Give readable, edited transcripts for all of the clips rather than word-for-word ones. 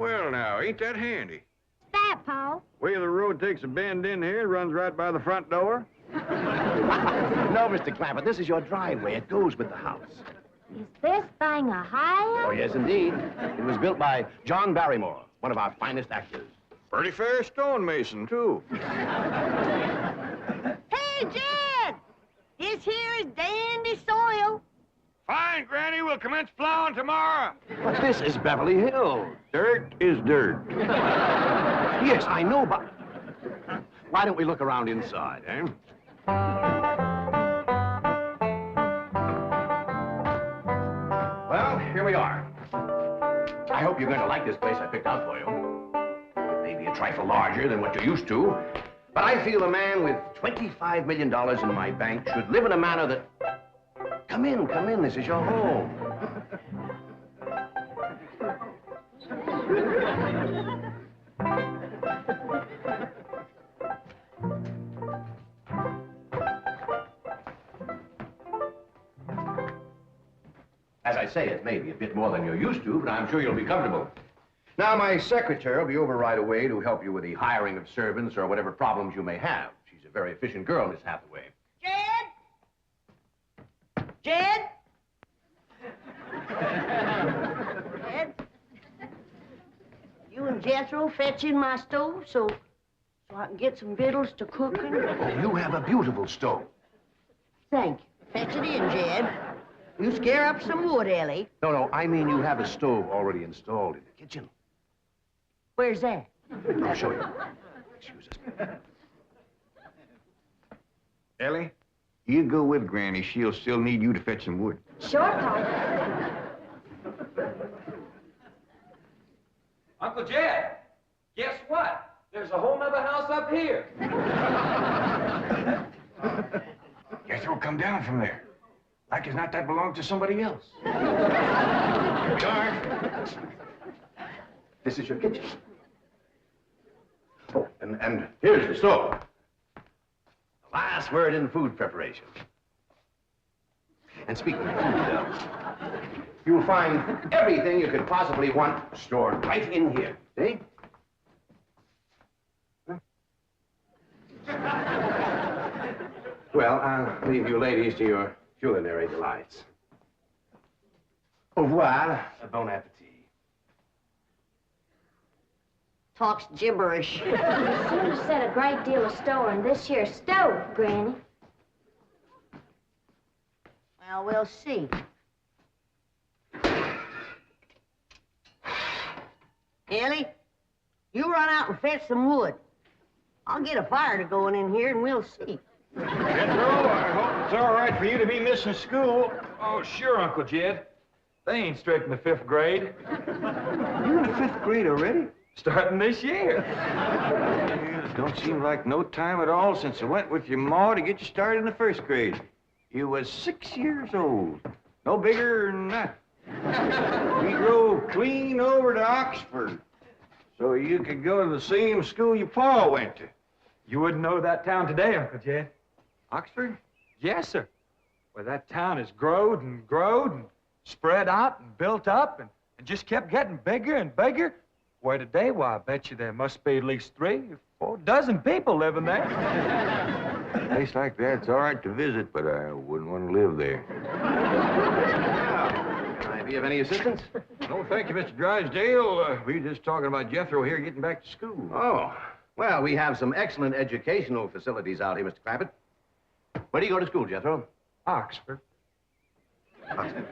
Well, now, ain't that handy? That, Pa? Way the road takes a bend in here, runs right by the front door. No, Mr. Clampett, this is your driveway. It goes with the house. Is this thing a house? Oh, yes, indeed. It was built by John Barrymore, one of our finest actors. Pretty fair stonemason, too. Hey, Jed! This here is dandy soil. Fine, Granny. We'll commence plowing tomorrow. But this is Beverly Hills. Dirt is dirt. Yes, I know, but... Why don't we look around inside, eh? Well, here we are. I hope you're going to like this place I picked out for you. It may be a trifle larger than what you're used to, but I feel a man with $25 million in my bank should live in a manner that... Come in, this is your home. As I say, it may be a bit more than you're used to, but I'm sure you'll be comfortable. Now, my secretary will be over right away to help you with the hiring of servants or whatever problems you may have. She's a very efficient girl, Miss Hathaway. Jed? Jed? You and Jethro fetching my stove so I can get some victuals to cooking? Oh, you have a beautiful stove. Thank you. Fetch it in, Jed. You scare up some wood, Ellie. No, I mean you have a stove already installed in the kitchen. Where's that? I'll show you. Excuse us. Ellie, you go with Granny. She'll still need you to fetch some wood. Sure, Pa. Uncle Jed, guess what? There's a whole nother house up here. Jethro, come down from there. Like as not that belongs to somebody else. Here we are. This is your kitchen. Oh, and here's the stove. The last word in food preparation. And speaking of food, you'll find everything you could possibly want stored right in here. See? Well, I'll leave you ladies to your culinary delights. Au revoir. Bon appetit. Talks gibberish. You seem to set a great deal of store in this here stove, Granny. Well, we'll see. Ellie, you run out and fetch some wood. I'll get a fire to going in here and we'll see. Jethro, I hope it's all right for you to be missing school. Oh, sure, Uncle Jed. They ain't straight in the 5th grade. You're in the 5th grade already? Starting this year. Yeah, it don't seem like no time at all since I went with your ma to get you started in the 1st grade. You was 6 years old. No bigger than that. We drove clean over to Oxford so you could go to the same school your pa went to. You wouldn't know that town today, Uncle Jed. Oxford? Yes, sir. Well, that town has growed and growed and spread out and built up and just kept getting bigger and bigger. Where today, why, I bet you there must be at least 3 or 4 dozen people living there. A place like that's all right to visit, but I wouldn't want to live there. Can I be of any assistance? No, thank you, Mr. Drysdale. We were just talking about Jethro here getting back to school. Oh, well, we have some excellent educational facilities out here, Mr. Clampett. Where do you go to school, Jethro? Oxford. Oxford.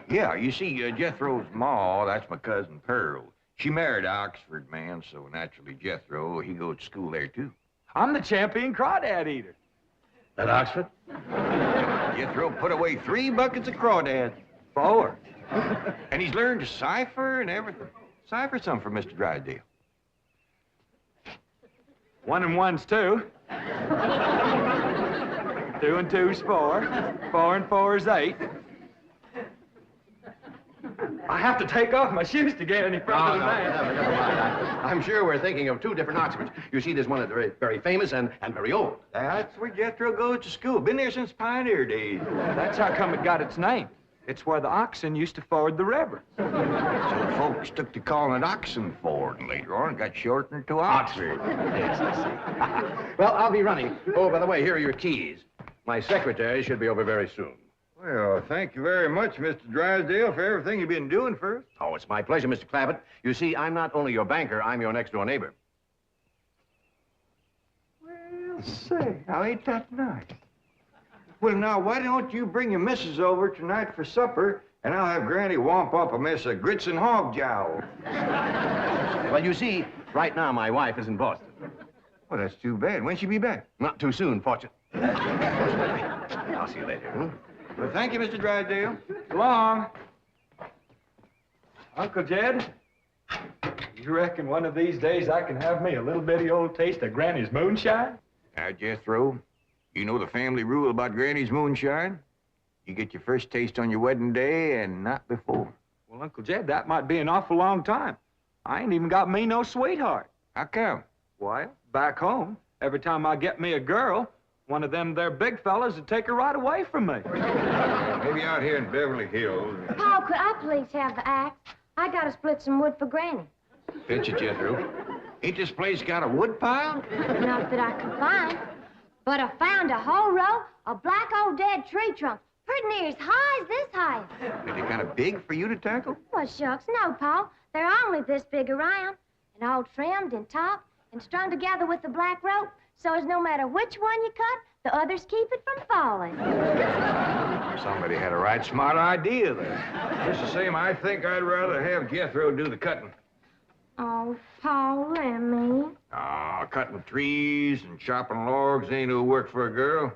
Yeah, you see, Jethro's ma, that's my cousin Pearl. She married an Oxford man, so naturally Jethro, he goes to school there, too. I'm the champion crawdad eater. At Oxford? Jethro put away 3 buckets of crawdads. 4. And he's learned to cipher and everything. Cipher some for Mr. Drysdale. 1 and 1's 2. 2 and 2's 4. 4 and 4's 8. I have to take off my shoes to get any further than that. Never mind. I'm sure we're thinking of 2 different Oxfords. You see, there's one that's very, very famous and very old. That's where Jethro goes to school. Been there since pioneer days. That's how come it got its name. It's where the oxen used to ford the river. So folks took to calling it Oxen Ford, and later on it got shortened to Oxford. Yes, I see. Well, I'll be running. Oh, by the way, here are your keys. My secretary should be over very soon. Well, thank you very much, Mr. Drysdale, for everything you've been doing for us. Oh, it's my pleasure, Mr. Clabbett. You see, I'm not only your banker, I'm your next-door neighbor. Well, say, now ain't that nice? Well, now, why don't you bring your missus over tonight for supper, and I'll have Granny whomp up a mess of grits and hog jowl. Well, you see, right now my wife is in Boston. Well, that's too bad. When'll she be back? Not too soon, fortunately. I'll see you later. Hmm? Well, thank you, Mr. Drysdale. So long. Uncle Jed, you reckon one of these days I can have me a little bitty old taste of Granny's moonshine? Now, Jethro, you know the family rule about Granny's moonshine? You get your first taste on your wedding day and not before. Well, Uncle Jed, that might be an awful long time. I ain't even got me no sweetheart. How come? Well, back home, every time I get me a girl, one of them there big fellas would take her right away from me. Maybe out here in Beverly Hills. Paul, could I please have the axe? I gotta split some wood for Granny. Fetch it, Jethro. Ain't this place got a wood pile? Not that I could find, but I found a whole row of black old dead tree trunks, pretty near as high as this height. Are they kind of big for you to tackle? Well, shucks, no, Paul. They're only this big around, and all trimmed and topped and strung together with the black rope, so as no matter which one you cut, the others keep it from falling. Somebody had a right smart idea there. Just the same, I think I'd rather have Jethro do the cutting. Oh, Paul, let me. Cutting trees and chopping logs ain't no work for a girl.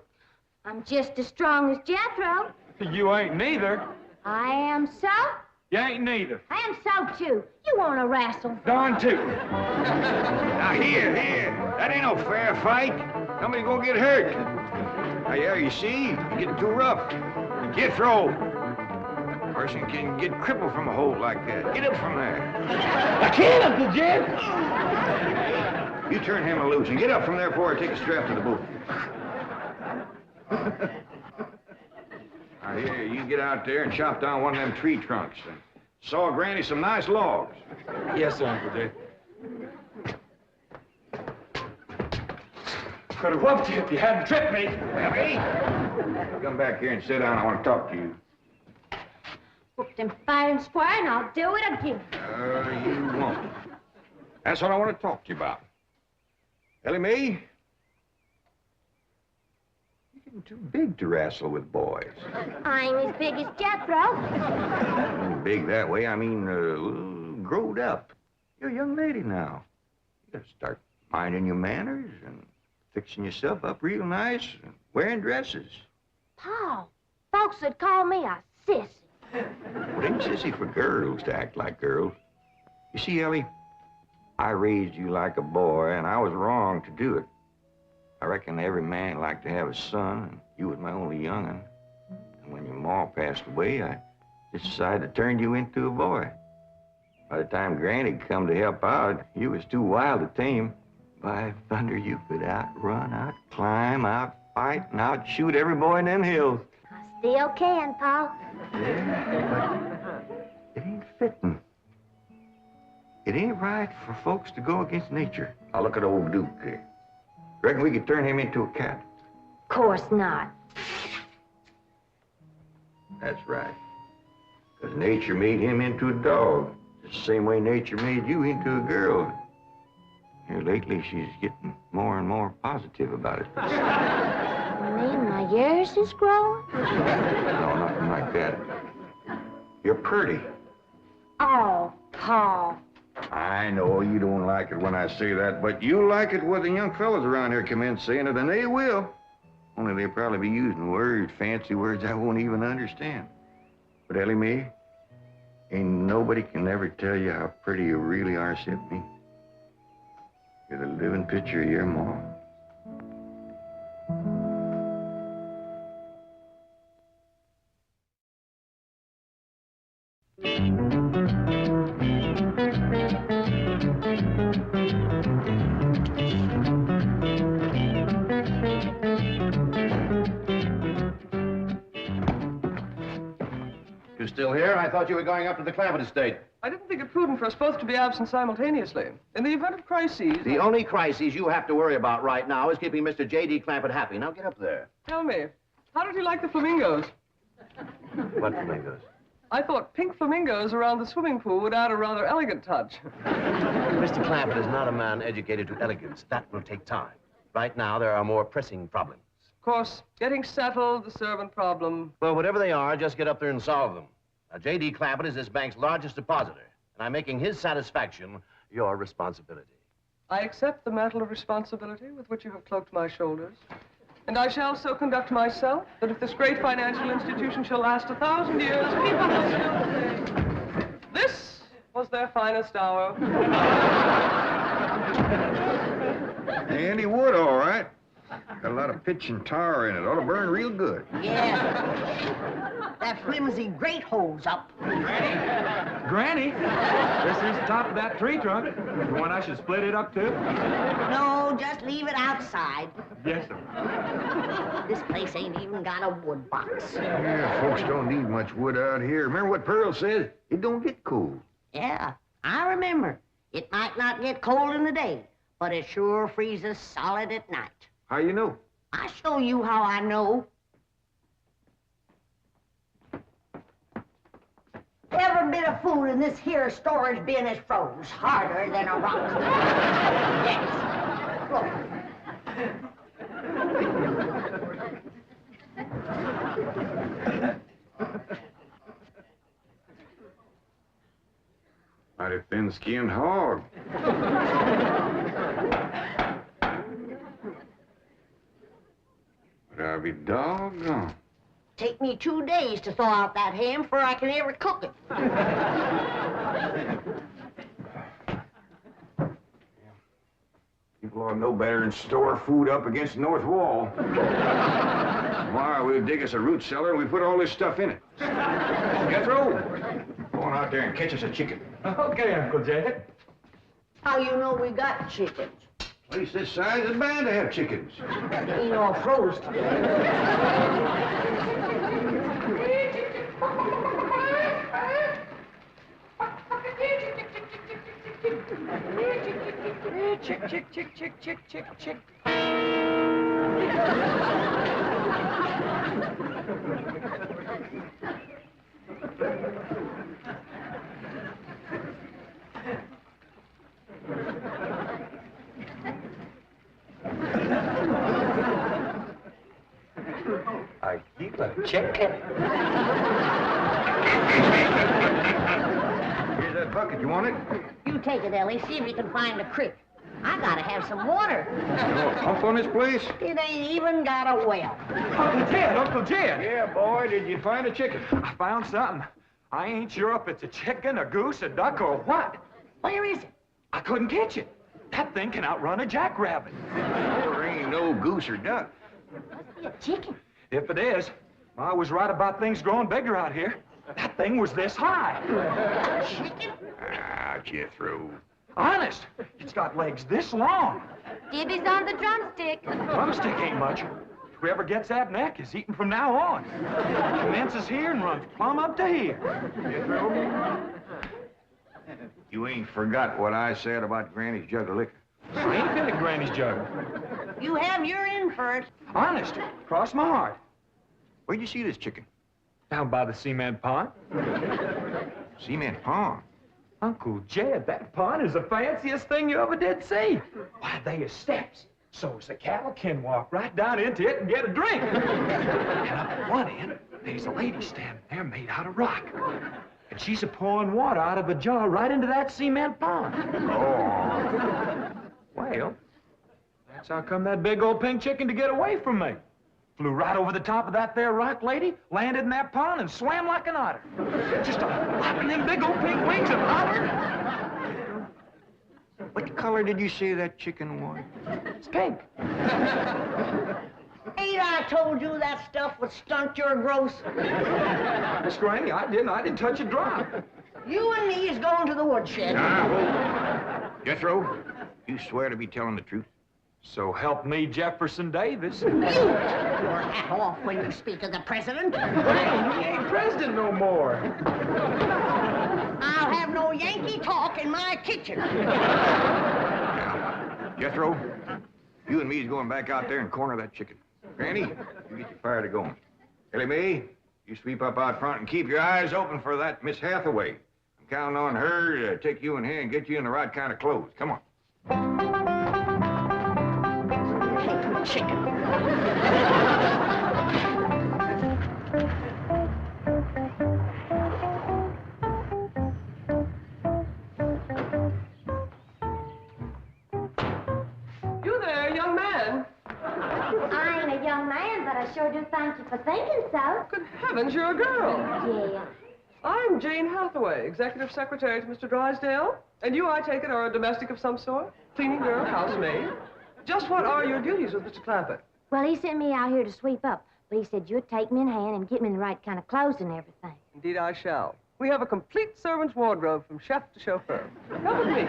I'm just as strong as Jethro. You ain't neither. I am so. You ain't neither. I am so, too. You want to wrestle? Darn too. Now, here. That ain't no fair fight. Somebody's gonna get hurt. Now, yeah, you see, you're getting too rough. Jethro. A person can get crippled from a hold like that. Get up from there. I can't, Uncle Jed! You turn him loose and get up from there before I take a strap to the boot. Now, here, you get out there and chop down one of them tree trunks and saw Granny some nice logs. Yes, sir, Uncle Jed. Could have whooped you if you hadn't tripped me. Come back here and sit down. I want to talk to you. Whoop them fair and square, and I'll do it again. You won't. That's what I want to talk to you about. Ellie Mae, you're getting too big to wrestle with boys. I ain't as big as Jethro. Big that way, I mean, growed up. You're a young lady now. You gotta start minding your manners and fixing yourself up real nice and wearing dresses. Paul, folks would call me a sissy. It ain't sissy for girls to act like girls. You see, Ellie, I raised you like a boy, and I was wrong to do it. I reckon every man liked to have a son, and you was my only young'un. And when your ma passed away, I just decided to turn you into a boy. By the time Granny come to help out, you was too wild to tame. By thunder, you could outrun, outclimb, outfight, and outshoot every boy in them hills. I still can, Paul. Yeah, but it ain't fitting. It ain't right for folks to go against nature. Now look at old Duke here. Reckon we could turn him into a cat? Of course not. That's right. Because nature made him into a dog. Just the same way nature made you into a girl. Here lately, she's getting more and more positive about it. You mean my years is growing? No, nothing like that. You're pretty. Oh, Paul. I know you don't like it when I say that, but you like it when the young fellas around here come in saying it, and they will. Only they'll probably be using words, fancy words I won't even understand. But Ellie Mae, ain't nobody can ever tell you how pretty you really are except me. You're the living picture of your mom. still here? I thought you were going up to the Clampett estate. I didn't think it prudent for us both to be absent simultaneously. In the event of crises... The only crises you have to worry about right now is keeping Mr. J.D. Clampett happy. Now get up there. Tell me, how did you like the flamingos? What flamingos? I thought pink flamingos around the swimming pool would add a rather elegant touch. Mr. Clampett is not a man educated to elegance. That will take time. Right now, there are more pressing problems. Of course, getting settled, the servant problem. Well, whatever they are, just get up there and solve them. Now, J.D. Clampett is this bank's largest depositor, and I'm making his satisfaction your responsibility. I accept the mantle of responsibility with which you have cloaked my shoulders. And I shall so conduct myself that if this great financial institution shall last 1,000 years, people will still say, this was their finest hour. Handy wood, all right. Got a lot of pitch and tar in it. Ought to burn real good. Yeah. That flimsy grate holds up. Granny, this is the top of that tree trunk. You want I should split it up, too? No, just leave it outside. Yes, sir. This place ain't even got a wood box. Yeah, folks don't need much wood out here. Remember what Pearl said? It don't get cold. Yeah, I remember. It might not get cold in the day, but it sure freezes solid at night. How you know? I'll show you how I know. Every bit of food in this here storage bin is froze harder than a rock. Yes. Look. Mighty thin-skinned hog. But I'll be doggone. Take me 2 days to thaw out that ham before I can ever cook it. People ought to know better than store food up against the north wall. Tomorrow we'll dig us a root cellar and we put all this stuff in it. Jethro, go on out there and catch us a chicken. Okay, Uncle Jed. How you know we got chickens? Place this size is bound to have chickens. They ain't all froze today. Chick, chick, chick, chick, chick, chick, chick. I keep a chicken. Here's that bucket. You want it? You take it, Ellie. See if you can find a creek. I gotta have some water. You know a pump on this place? It ain't even got a well. Uncle Jed, Uncle Jed. Yeah, boy. Did you find a chicken? I found something. I ain't sure if it's a chicken, a goose, a duck, or what. Where is it? I couldn't catch it. That thing can outrun a jackrabbit. There ain't no goose or duck. A chicken. If it is, I was right about things growing bigger out here. That thing was this high. Chicken? Ah, Jethro. Honest, it's got legs this long. Gibby's on the drumstick. Drumstick ain't much. Whoever gets that neck is eating from now on. Commences here and runs plumb up to here. Jethro, you ain't forgot what I said about Granny's jug of liquor. I ain't been at Granny's jug. You have your in for it. Honest, cross my heart. Where'd you see this chicken? Down by the cement pond. Cement pond. Uncle Jed, that pond is the fanciest thing you ever did see. Why, they is steps, so's the cattle can walk right down into it and get a drink. And up at one end, there's a lady standing there made out of rock. And she's a-pouring water out of a jar right into that cement pond. Oh. Well, that's how come that big old pink chicken to get away from me. Flew right over the top of that there rock lady, landed in that pond, and swam like an otter. Just flapping them big old pink wings and hollered. What color did you say that chicken was? It's pink. Ain't I told you that stuff would stunt your growth? Miss Granny, I didn't touch a drop. You and me is going to the woodshed. Now, Jethro, you swear to be telling the truth? So help me, Jefferson Davis. You! Your hat off when you speak of the president. He ain't president no more. I'll have no Yankee talk in my kitchen. Jethro, you and me's going back out there and corner that chicken. Granny, you get your fire to going. Ellie Mae, you sweep up out front and keep your eyes open for that Miss Hathaway. I'm counting on her to take you in hand and get you in the right kind of clothes. Come on. Chicken. You there, young man. I ain't a young man, but I sure do thank you for thinking so. Good heavens, you're a girl. Yeah. I'm Jane Hathaway, executive secretary to Mr. Drysdale. And you, I take it, are a domestic of some sort? Cleaning girl, housemaid? Just what are your duties with Mr. Clampett? Well, he sent me out here to sweep up, but he said you'd take me in hand and get me in the right kind of clothes and everything. Indeed, I shall. We have a complete servant's wardrobe from chef to chauffeur. Come with me.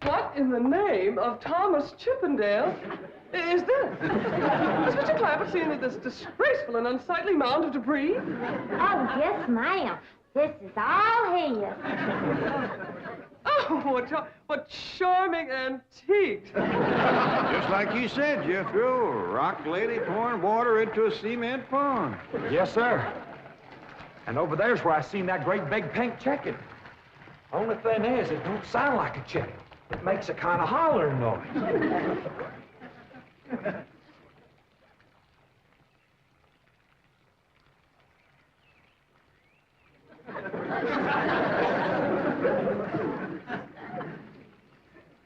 What in the name of Thomas Chippendale is this? Has Mr. Clampett seen this disgraceful and unsightly mound of debris? Oh, yes, ma'am. This is all his. Oh, what charming antiques. Just like you said, Jethro, a rock lady pouring water into a cement pond. Yes, sir. And over there's where I seen that great big pink chicken. Only thing is, it don't sound like a chicken. It makes a kind of hollering noise.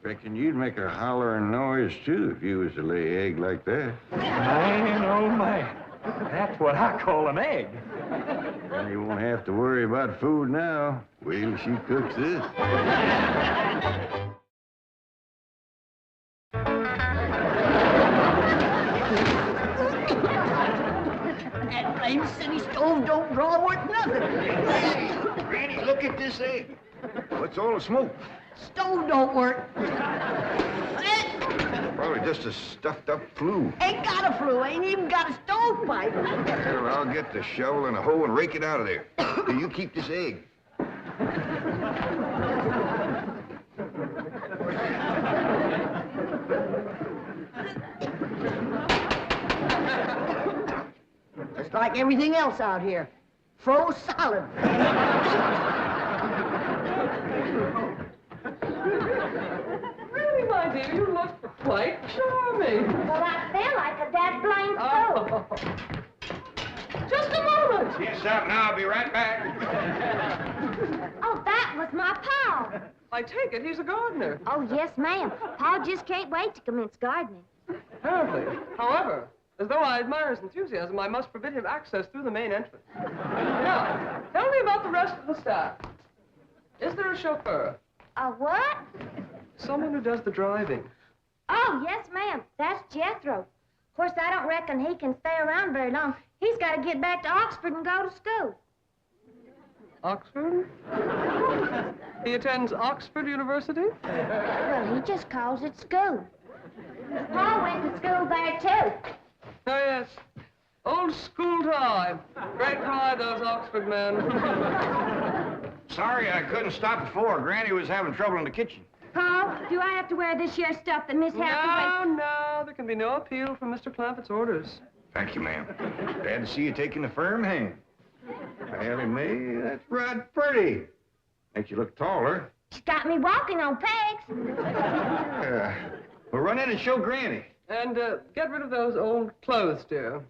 Reckon you'd make a hollering noise, too, if you was to lay egg like that. Man, oh, man. That's what I call an egg. And you won't have to worry about food now. Wait till she cooks this. That blame city stove don't draw worth nothing. Hey, Granny, look at this egg. What's all the smoke? Stove don't work. Probably just a stuffed-up flue. Ain't got a flue, ain't even got a stovepipe. Well, I'll get the shovel and a hoe and rake it out of there. You keep this egg. Just like everything else out here. Froze solid. Really, my dear, you look quite charming. Well, I feel like a dead blind fool. Oh. Just a moment. Yes, up now. I'll be right back. Oh, that was my Pa. I take it he's a gardener. Oh, yes, ma'am. Pa just can't wait to commence gardening. Apparently. However, as though I admire his enthusiasm, I must forbid him access through the main entrance. Now, tell me about the rest of the staff. Is there a chauffeur? A what? Someone who does the driving. Oh, yes, ma'am. That's Jethro. Of course, I don't reckon he can stay around very long. He's got to get back to Oxford and go to school. Oxford? He attends Oxford University? Well, he just calls it school. Pa went to school there, too. Oh, yes. Old school time. Great pride, those Oxford men. Sorry I couldn't stop before. Granny was having trouble in the kitchen. Pa, do I have to wear this here stuff that Miss Hathaway... No, there can be no appeal from Mr. Clampett's orders. Thank you, ma'am. Glad to see you taking a firm hand. Ellie Mae, that's right pretty. Makes you look taller. She's got me walking on pegs. Well, run in and show Granny. And get rid of those old clothes, dear.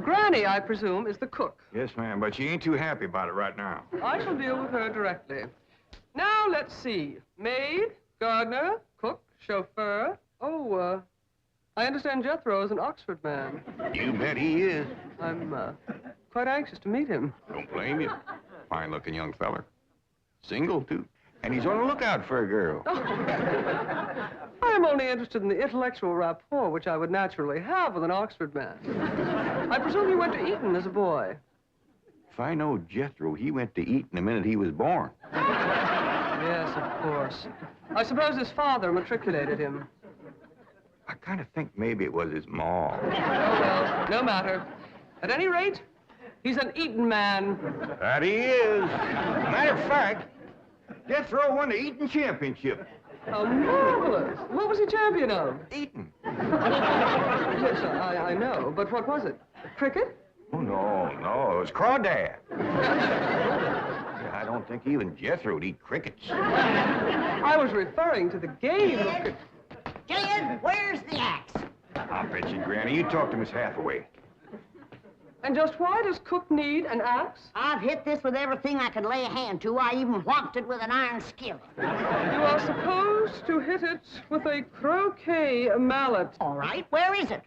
Granny, I presume, is the cook. Yes, ma'am, but she ain't too happy about it right now. I shall deal with her directly. Now, let's see. Maid, gardener, cook, chauffeur. Oh, I understand Jethro is an Oxford man. You bet he is. I'm quite anxious to meet him. Don't blame you. Fine-looking young feller. Single, too. And he's on the lookout for a girl. I am only interested in the intellectual rapport which I would naturally have with an Oxford man. I presume you went to Eton as a boy. If I know Jethro, he went to eating the minute he was born. Yes, of course. I suppose his father matriculated him. I kind of think maybe it was his ma. Oh, well, no matter. At any rate, he's an eating man. That he is. Matter of fact, Jethro won the eating championship. How marvelous. What was he champion of? Eating. Yes, I know, but what was it? Cricket? Oh, no, it was crawdad. I don't think even Jethro would eat crickets. I was referring to the game of cricket. Jillian, where's the axe? I'll bet you, Granny. You talk to Miss Hathaway. And just why does Cook need an axe? I've hit this with everything I could lay a hand to. I even whopped it with an iron skillet. You are supposed to hit it with a croquet mallet. All right, where is it?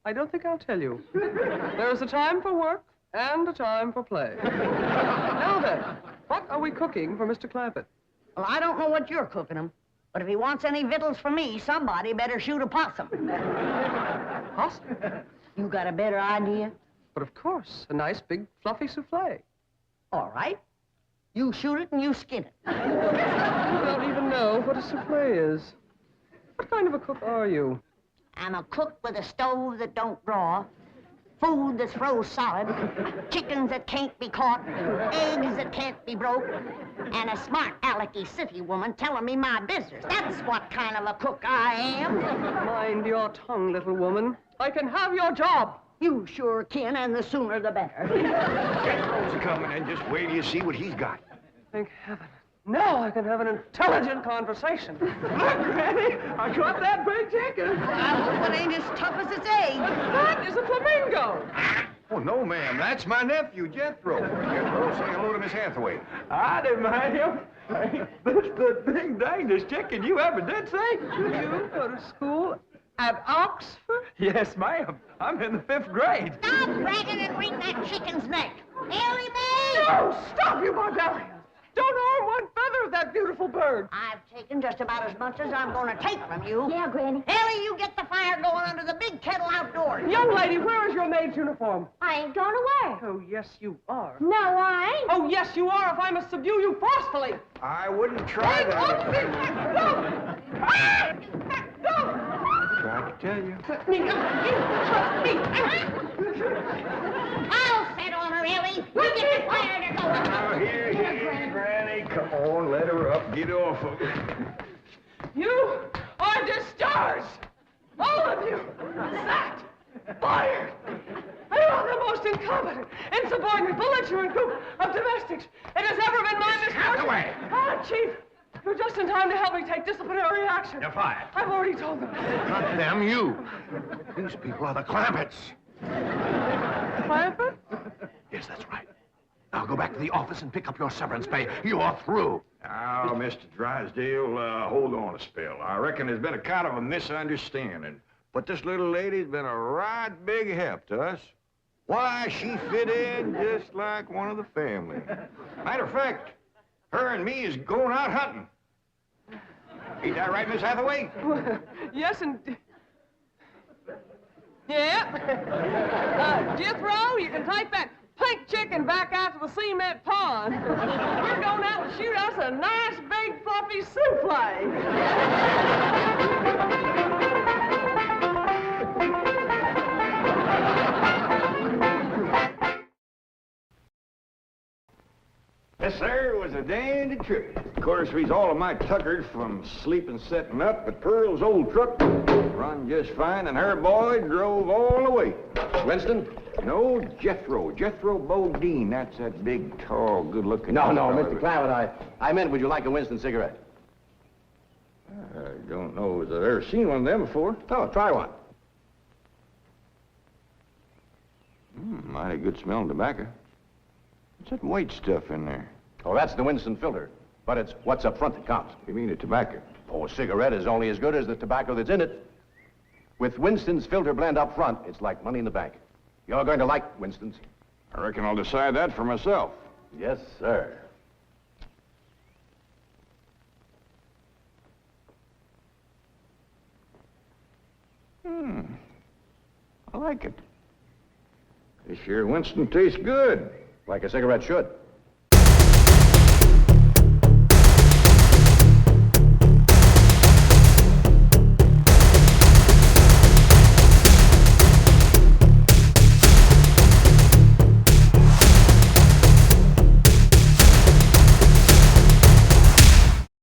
I don't think I'll tell you. There is a time for work and a time for play. Now then, what are we cooking for Mr. Clampett? Well, I don't know what you're cooking him, but if he wants any victuals from me, somebody better shoot a possum. Possum? You got a better idea? But of course, a nice big fluffy souffle. All right. You shoot it and you skin it. You don't even know what a souffle is. What kind of a cook are you? I'm a cook with a stove that don't draw, food that's froze solid, chickens that can't be caught, eggs that can't be broke, and a smart alecky city woman telling me my business. That's what kind of a cook I am. Mind your tongue, little woman. I can have your job. You sure can, and the sooner the better. Jethro's coming, and just wait till you see what he's got. Thank heaven. Now I can have an intelligent conversation. Look, Granny, I got that big chicken. I hope it ain't as tough as its egg. That is a flamingo. Oh, no, ma'am. That's my nephew, Jethro. Jethro, say hello to Miss Hathaway. Howdy, ma'am. That's the big dangest chicken you ever did see. You go to school at Oxford? Yes, ma'am. I'm in the 5th grade. Stop bragging and wring that chicken's neck. Ellie Mae! No, stop, you barbarian. Don't harm one feather of that beautiful bird. I've taken just about as much as I'm going to take from you. Yeah, Granny. Ellie, you get the fire going under the big kettle outdoors. Young lady, where is your maid's uniform? I ain't going to work. Oh, yes, you are. No, I ain't. Oh, yes, you are, if I must subdue you forcefully. I wouldn't try that. No! Tried to tell you. I'll set on her, Ellie. You get the fire to go. Oh, here, Granny. Come on, let her up. Get off of it. You are discharged! All of you! Sacked! Fired! You are the most incompetent, insubordinate, belligerent group of domestics it has ever been my misfortune. Hathaway! Ah, Chief, you're just in time to help me take disciplinary action. You're fired. I've already told them. Not them, you. These people are the Clampetts. Clampett? Yes, that's right. Now go back to the office and pick up your severance pay. You're through. Now, Mr. Drysdale, hold on a spell. I reckon there's been a kind of a misunderstanding. But this little lady's been a right big help to us. Why, she fit in just like one of the family. Matter of fact, her and me is going out hunting. Ain't that right, Miss Hathaway? Yes, and... Yeah. Jethro, you can take that pink chicken back out to the cement pond. We're going out and shoot us a nice big fluffy souffle. Yes, sir, it was a dandy trip. Of course, we's all of my tuckered from sleeping setting up, but Pearl's old truck run just fine, and her boy drove all the way. Winston? No, Jethro Bodine. That's that big, tall, good-looking... No, fellow. Mr. Clampett, I meant, would you like a Winston cigarette? I don't know as I've ever seen one of them before. Oh, try one. Mighty good smelling tobacco. What's that white stuff in there? Oh, that's the Winston filter. But it's what's up front that counts. You mean the tobacco? Oh, a cigarette is only as good as the tobacco that's in it. With Winston's filter blend up front, it's like money in the bank. You're going to like Winston's. I reckon I'll decide that for myself. Yes, sir. I like it. This here Winston tastes good. Like a cigarette should.